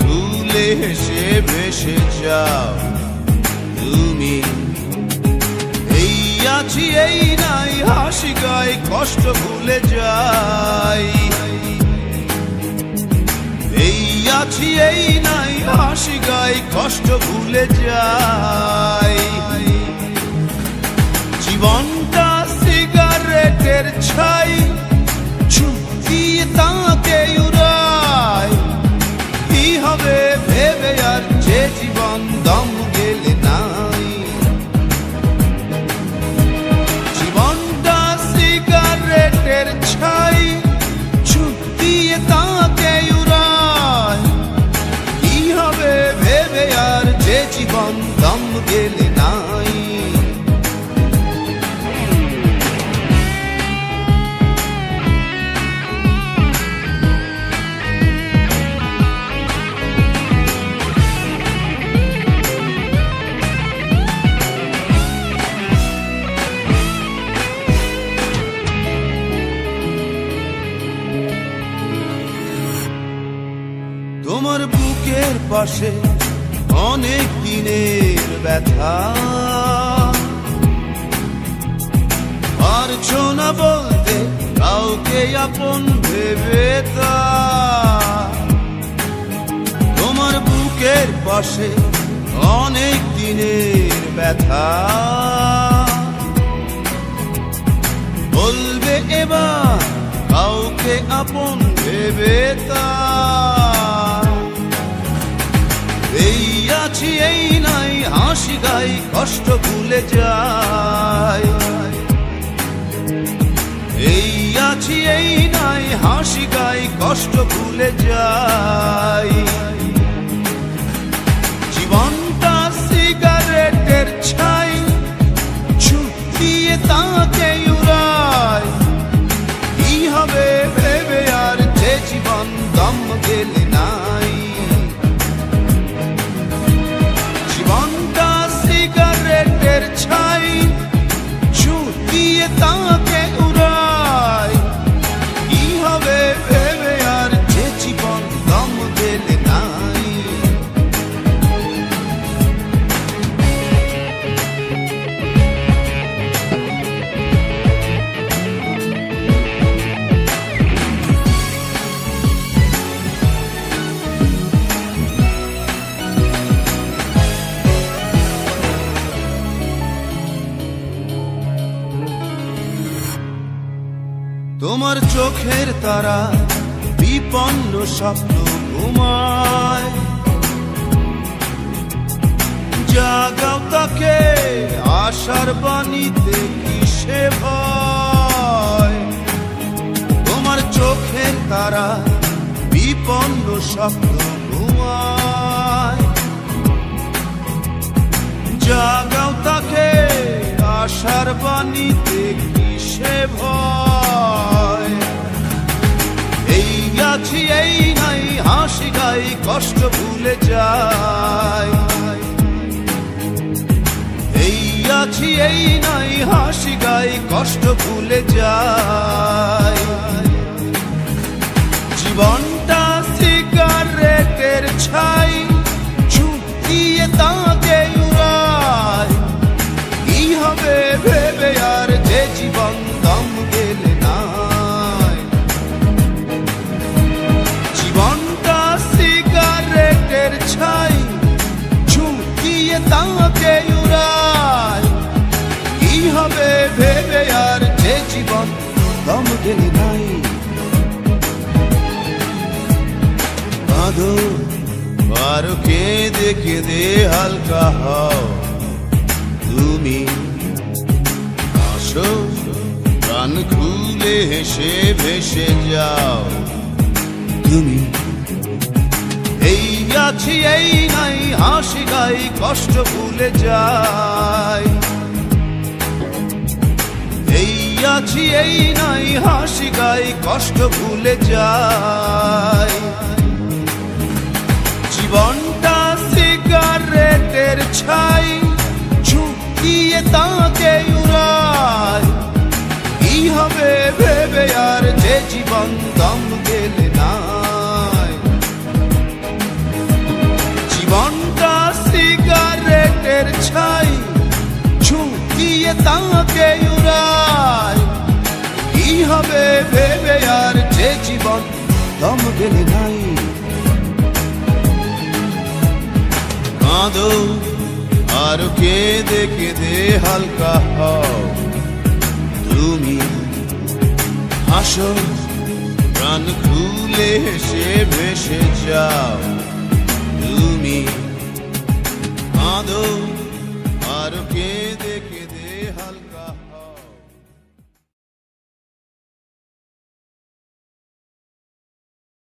খুলে হেসে ভেসে যাও তুমি। এই আছি এই নাই হাসি গাই কষ্ট ভুলে যাই। এই আছি এই নাই হাসি গাই কষ্ট ভুলে যাই। জীবনটা সিগারেটের ছাই দিয়ে তাকে উড়ায়। কি হবে ভেবে আর যে জীবন দম গেলে নাই। জীবনটা সিগারেটের ছাই দিয়ে তাকে উড়ায়। কি হবে ভেবে আর যে জীবন দম গেলে নাই। তোমার বুকের পাশে অনেক দিনের ব্যথা, পারছো না বলতে কাউকে আপন ভেবে তা। তোমার বুকের পাশে অনেক দিনের ব্যথা, বলবে এবার কাউকে আপন ভেবে তা। এই আছি এই নাই হাসি গাই কষ্ট ভুলে যাই। এই আছি এই নাই হাসি গাই কষ্ট ভুলে যাই। জীবনটা সিগারেটের ছাই ছুটিয়ে তাকে উড়ায়। কি হবে ভেবে আর যে জীবন দম গেলে নাই। জীবনটা সিগারেটের ছাই ছুটিয়ে তাকে উড়ায়। কি হবে ভেবে আর যে জীবন দম গেলে নাই। তোমার চোখের তারা বিপন্ন স্বপ্ন ঘুমায়। জাগাও তাকে আশার বাণীতে কিসে ভয়। তোমার চোখের তারা বিপন্ন স্বপ্ন ঘুমায়। জাগাও তাকে আশার বাণীতে কিসে ভয়। এই আছি এই নাই হাসি গাই কষ্ট ভুলে যাই। এই আছি এই নাই হাসি গাই কষ্ট ভুলে যাই। জীবনটা সিগারেটের ছাই ছুটিয়ে তাকে উড়ায়। কি হবে ভেবে আর যে জীবন দম গেলে নাই। জীবনটা সিগারেটের ছাই ছুটিয়ে তাকে উড়ায়। কি হবে ভেবে আর যে জীবন দম গেলে নাই। বাঁধো পারো কেঁদে কেঁদে হালকা হও তুমি। আসো প্রাণ খুলে হেসে ভেসে যাও তুমি। এই আছি এই নাই হাসি গাই কষ্ট ভুলে যাই। এই আছি এই নাই হাসি গাই কষ্ট ভুলে যাই। জীবনটা সিগারেটের ছাই ছুটিয়ে তাকে উড়ায়। কি হবে ভেবে আর যে জীবন দম গেলে নাই। দিয়ে উড়ায় কি হবে ভেবে আর যে জীবন দম গেলে নাই কাঁদো আর কেঁদে কেঁদে হালকা হও তুমি হাসো প্রাণ খুলে হেসে ভেসে যাও